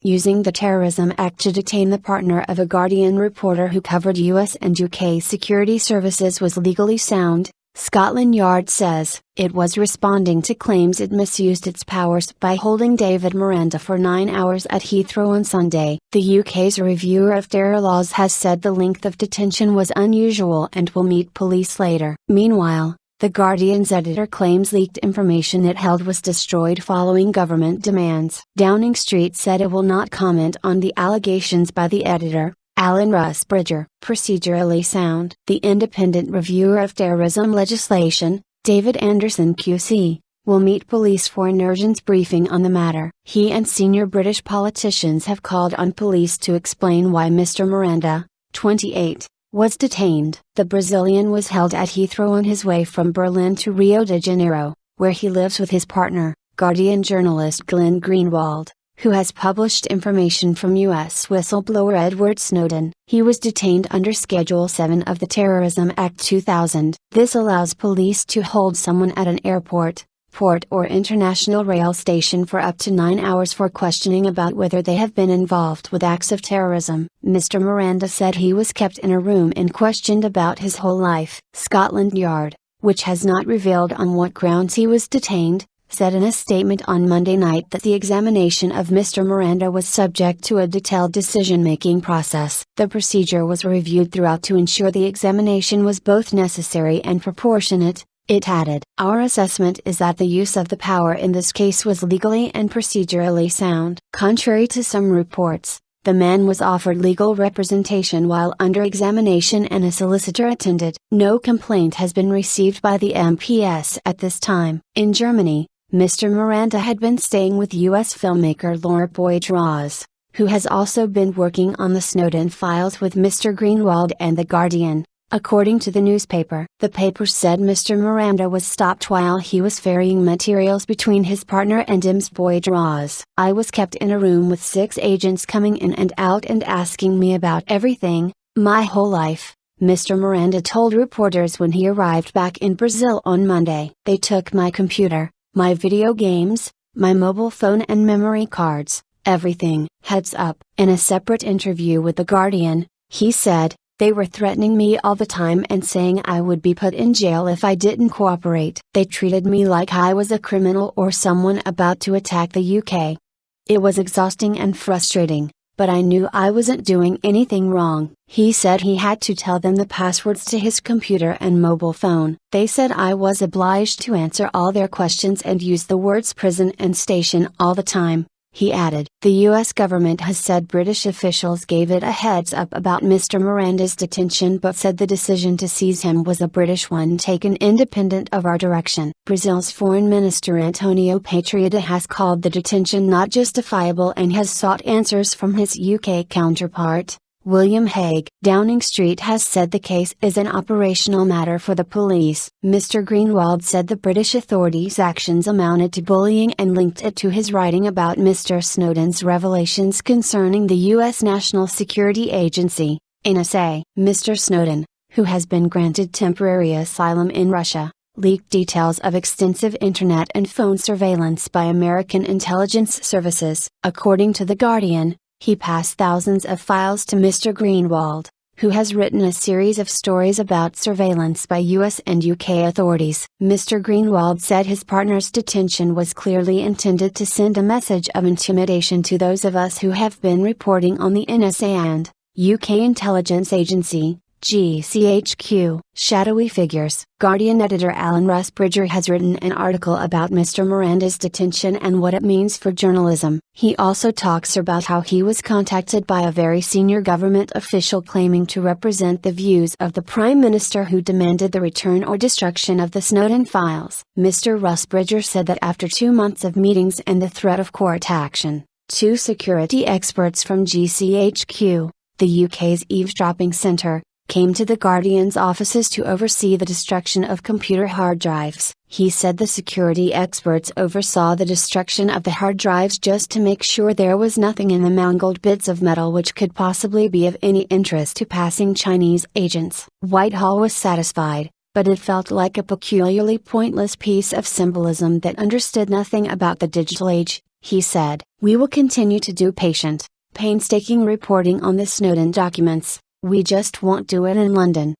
using the Terrorism Act to detain the partner of a Guardian reporter who covered US and UK security services was legally sound, Scotland Yard says. It was responding to claims it misused its powers by holding David Miranda for 9 hours at Heathrow on Sunday. The UK's reviewer of terror laws has said the length of detention was unusual and will meet police later. Meanwhile, The Guardian's editor claims leaked information it held was destroyed following government demands. Downing Street said it will not comment on the allegations by the editor, Alan Rusbridger. Procedurally sound. The independent reviewer of terrorism legislation, David Anderson QC, will meet police for an urgent briefing on the matter. He and senior British politicians have called on police to explain why Mr Miranda, 28, was detained. The Brazilian was held at Heathrow on his way from Berlin to Rio de Janeiro, where he lives with his partner, Guardian journalist Glenn Greenwald, who has published information from U.S. whistleblower Edward Snowden. He was detained under Schedule 7 of the Terrorism Act 2000. This allows police to hold someone at an airport, port or international rail station for up to 9 hours for questioning about whether they have been involved with acts of terrorism. Mr Miranda said he was kept in a room and questioned about his whole life. Scotland Yard, which has not revealed on what grounds he was detained, said in a statement on Monday night that the examination of Mr Miranda was subject to a detailed decision-making process. The procedure was reviewed throughout to ensure the examination was both necessary and proportionate, it added. Our assessment is that the use of the power in this case was legally and procedurally sound. Contrary to some reports, the man was offered legal representation while under examination and a solicitor attended. No complaint has been received by the MPS at this time. In Germany, Mr Miranda had been staying with U.S. filmmaker Laura Boyd-Ross, who has also been working on the Snowden files with Mr Greenwald and The Guardian, according to the newspaper. The paper said Mr Miranda was stopped while he was ferrying materials between his partner and Ms Boyd-Ross. I was kept in a room with 6 agents coming in and out and asking me about everything, my whole life, Mr Miranda told reporters when he arrived back in Brazil on Monday. They took my computer, my video games, my mobile phone and memory cards, everything. Heads up. In a separate interview with The Guardian, he said, they were threatening me all the time and saying I would be put in jail if I didn't cooperate. They treated me like I was a criminal or someone about to attack the UK. It was exhausting and frustrating, but I knew I wasn't doing anything wrong. He said he had to tell them the passwords to his computer and mobile phone. They said I was obliged to answer all their questions and use the words prison and station all the time, he added. The U.S. government has said British officials gave it a heads up about Mr Miranda's detention but said the decision to seize him was a British one taken independent of our direction. Brazil's Foreign Minister Antonio Patriota has called the detention not justifiable and has sought answers from his UK counterpart, William Hague. Downing Street has said the case is an operational matter for the police. Mr Greenwald said the British authorities' actions amounted to bullying and linked it to his writing about Mr Snowden's revelations concerning the U.S. National Security Agency, NSA. Mr Snowden, who has been granted temporary asylum in Russia, leaked details of extensive internet and phone surveillance by American intelligence services. According to The Guardian, he passed thousands of files to Mr Greenwald, who has written a series of stories about surveillance by US and UK authorities. Mr Greenwald said his partner's detention was clearly intended to send a message of intimidation to those of us who have been reporting on the NSA and UK Intelligence Agency, GCHQ. Shadowy figures. Guardian editor Alan Rusbridger has written an article about Mr Miranda's detention and what it means for journalism. He also talks about how he was contacted by a very senior government official claiming to represent the views of the Prime Minister who demanded the return or destruction of the Snowden files. Mr Rusbridger said that after 2 months of meetings and the threat of court action, 2 security experts from GCHQ, the UK's eavesdropping centre, came to The Guardian's offices to oversee the destruction of computer hard drives. He said the security experts oversaw the destruction of the hard drives just to make sure there was nothing in the mangled bits of metal which could possibly be of any interest to passing Chinese agents. Whitehall was satisfied, but it felt like a peculiarly pointless piece of symbolism that understood nothing about the digital age, He said, "We will continue to do patient, painstaking reporting on the Snowden documents, we just won't do it in London."